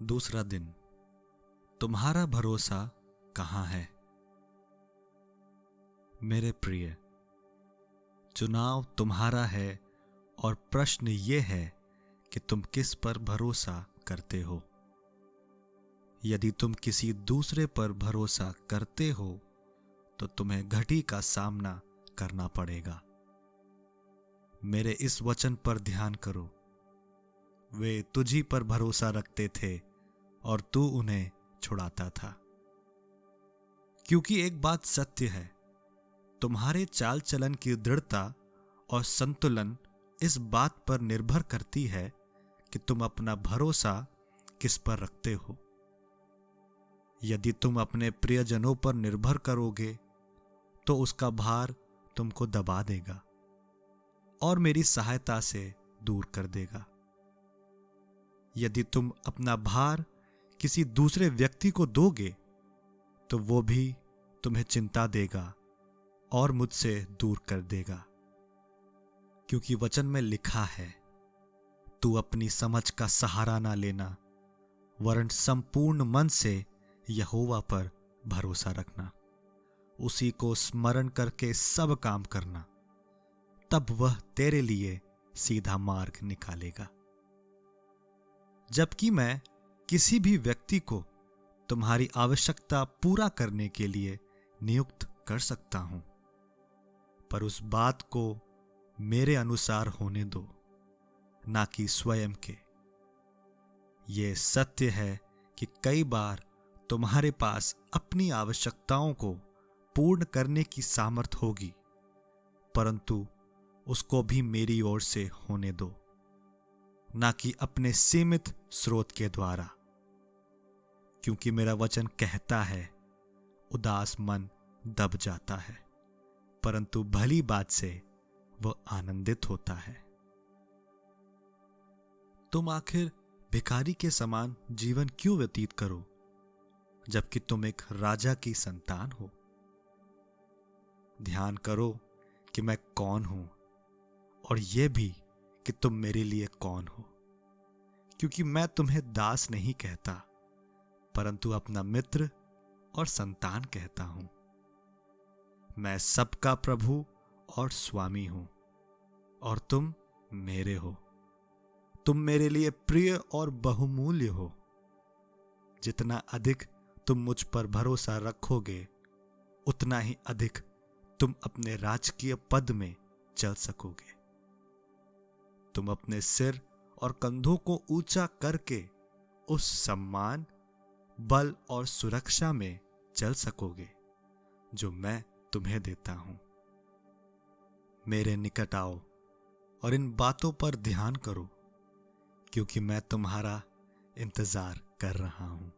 दूसरा दिन। तुम्हारा भरोसा कहाँ है? मेरे प्रिय, चुनाव तुम्हारा है और प्रश्न ये है कि तुम किस पर भरोसा करते हो। यदि तुम किसी दूसरे पर भरोसा करते हो तो तुम्हें घटी का सामना करना पड़ेगा। मेरे इस वचन पर ध्यान करो। वे तुझी पर भरोसा रखते थे और तू उन्हें छुड़ाता था। क्योंकि एक बात सत्य है, तुम्हारे चाल चलन की दृढ़ता और संतुलन इस बात पर निर्भर करती है कि तुम अपना भरोसा किस पर रखते हो। यदि तुम अपने प्रियजनों पर निर्भर करोगे तो उसका भार तुमको दबा देगा और मेरी सहायता से दूर कर देगा। यदि तुम अपना भार किसी दूसरे व्यक्ति को दोगे तो वो भी तुम्हें चिंता देगा और मुझसे दूर कर देगा। क्योंकि वचन में लिखा है, तू अपनी समझ का सहारा ना लेना, वरन संपूर्ण मन से यहोवा पर भरोसा रखना। उसी को स्मरण करके सब काम करना, तब वह तेरे लिए सीधा मार्ग निकालेगा। जबकि मैं किसी भी व्यक्ति को तुम्हारी आवश्यकता पूरा करने के लिए नियुक्त कर सकता हूं, पर उस बात को मेरे अनुसार होने दो, ना कि स्वयं के। यह सत्य है कि कई बार तुम्हारे पास अपनी आवश्यकताओं को पूर्ण करने की सामर्थ होगी, परंतु उसको भी मेरी ओर से होने दो, ना कि अपने सीमित स्रोत के द्वारा। क्योंकि मेरा वचन कहता है, उदास मन दब जाता है, परंतु भली बात से वह आनंदित होता है। तुम आखिर भिखारी के समान जीवन क्यों व्यतीत करो, जबकि तुम एक राजा की संतान हो? ध्यान करो कि मैं कौन हूं और यह भी कि तुम मेरे लिए कौन हो। क्योंकि मैं तुम्हें दास नहीं कहता, परंतु अपना मित्र और संतान कहता हूं। मैं सबका प्रभु और स्वामी हूं और तुम मेरे हो। तुम मेरे लिए प्रिय और बहुमूल्य हो। जितना अधिक तुम मुझ पर भरोसा रखोगे, उतना ही अधिक तुम अपने राजकीय पद में चल सकोगे। तुम अपने सिर और कंधों को ऊंचा करके उस सम्मान, बल और सुरक्षा में चल सकोगे जो मैं तुम्हें देता हूं। मेरे निकट आओ और इन बातों पर ध्यान करो, क्योंकि मैं तुम्हारा इंतजार कर रहा हूं।